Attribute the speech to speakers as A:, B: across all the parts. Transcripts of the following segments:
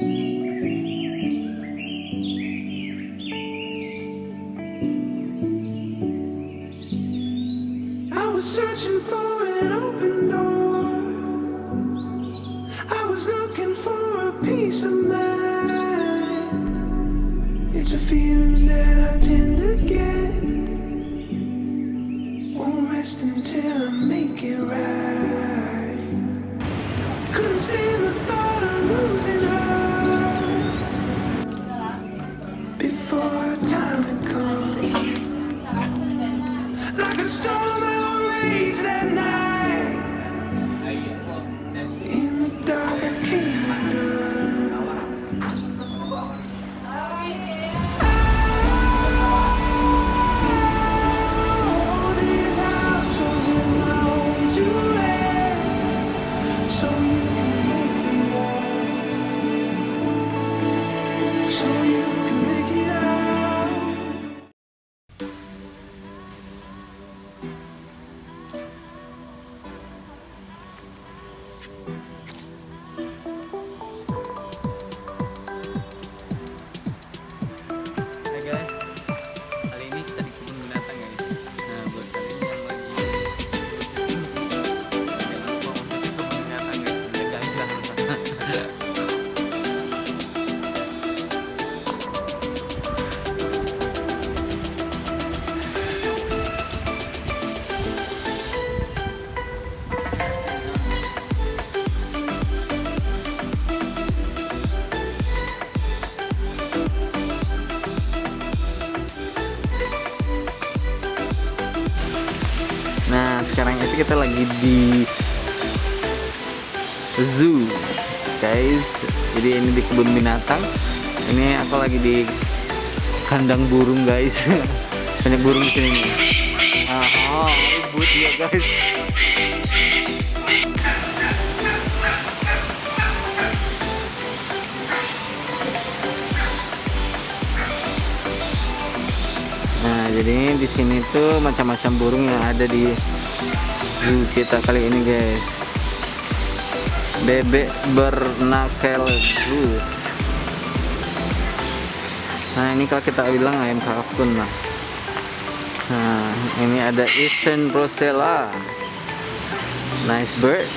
A: I was searching for an open door. I was looking for a peace of mind. It's a feeling that I tend to get. Won't rest until I make it right. Couldn't stand the thought of losing her before time had come. Like a storm I raged at night. In the dark I can't run. Oh, this house will my home to rest, so you can make me warm, so you can make it out.
B: Hai guys, kali ini kita di kebun binatang guys. Nah buat kalian yang lagi jangan lupa untuk ke kebun binatang guys, ada gajah. Nah sekarang itu kita lagi di zoo guys. Jadi ini di kebun binatang. Ini aku lagi di kandang burung guys. Banyak burung di sini nih. Ribut dia guys. Nah, jadi di sini tuh macam-macam burung yang ada di zoo kita kali ini, guys. Bebek bernakel goose. Nah, ini kalau kita bilang ayam kalkun lah. Nah, ini ada Eastern Rosella, nice bird,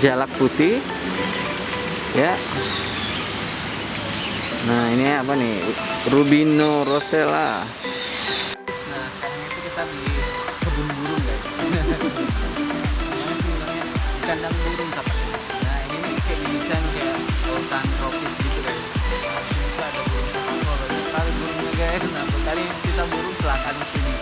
B: jalak putih, ya. Nah, ini apa nih? Rubino Rosella. Nah, sekarang itu kita di kebun burung guys. Di kandang burung tapi. Nah, ini nih kayak desain kayak hutan tropis gitu guys. Nah, di sini tuh ada burung kakak, banyak sekali burungnya guys. Nah, kali kita burung silakan di sini.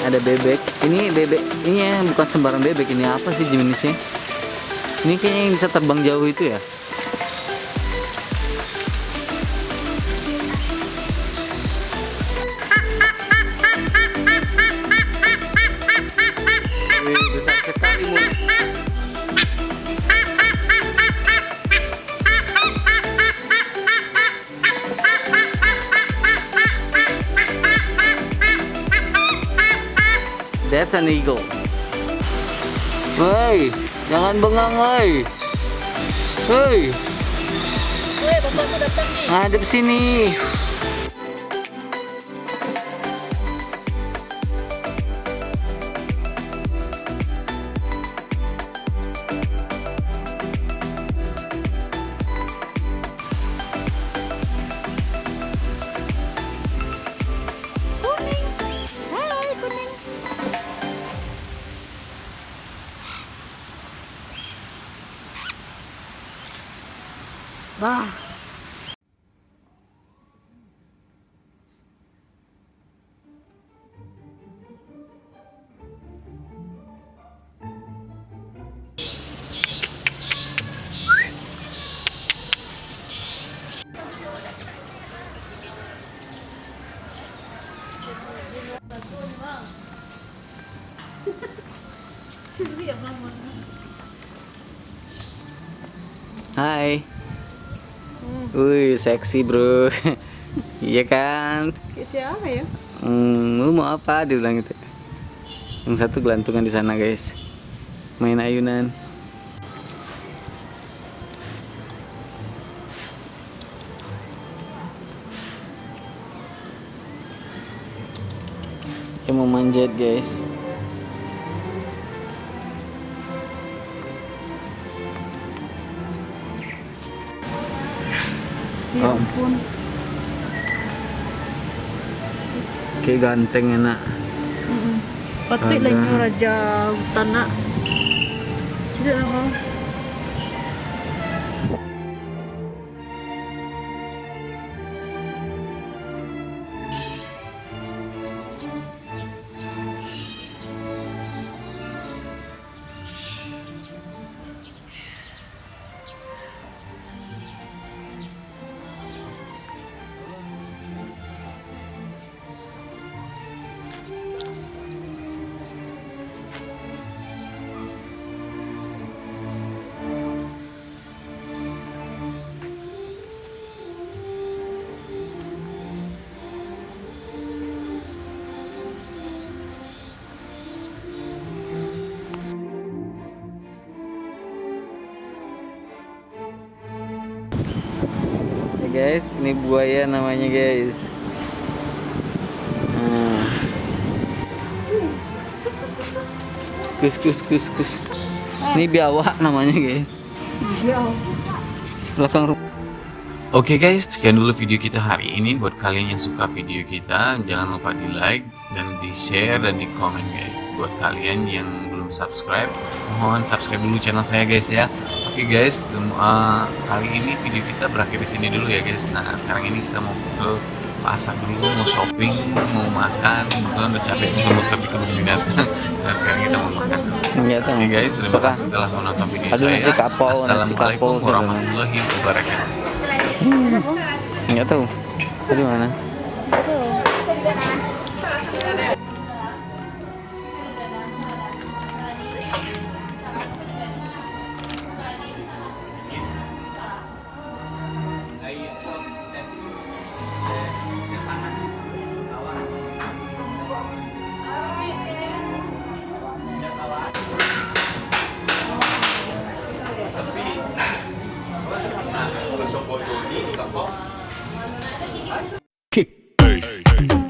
B: Ada bebek. Ini bebek, ini ya bukan sembarang bebek. Ini apa sih jenisnya? Ini kayaknya yang bisa terbang jauh itu ya. Wih, besar sekali mulut. That's an eagle. Woi, jangan bengang, woi. Woi.
C: Woi, bapakku datang nih.
B: Ngadep sini.
C: Kuning. Hai, kuning.
B: Bah. Hai. Wih, seksi bro. Iya kan?
C: Kayak siapa ya?
B: Lu mau apa? Dia bilang gitu. Yang satu gelantungan di sana guys. Main ayunan. Dia mau manjat guys.
C: Ya
B: Oh.
C: ampun.
B: Kayak ganteng enak.
C: Pati
B: Ada.
C: lang yung raja hutan na. Sila ako.
B: Ya guys, ini buaya namanya guys. Nah. Kus. Ini biawak namanya guys. Belakang rumah.
D: Oke guys, sekian dulu video kita hari ini. Buat kalian yang suka video kita, jangan lupa di like dan di share dan di komen guys. Buat kalian yang belum subscribe, mohon subscribe dulu channel saya guys ya. Oke guys, semua kali ini video kita berakhir di sini dulu ya guys. Nah sekarang ini kita mau ke pasar dulu, mau shopping, mau makan. Kebetulan udah capek muter-muter di kebun binatang. Dan sekarang kita mau makan.
B: Iya, Tang.
D: Oke guys, terima
B: Suka.
D: kasih telah menonton video
B: Aduh,
D: saya.
B: nasi kapau, nasi
D: Assalamualaikum
B: kapau,
D: warahmatullahi wabarakatuh.
B: Nggak tahu. Tadi mana?
E: Kick. Hey.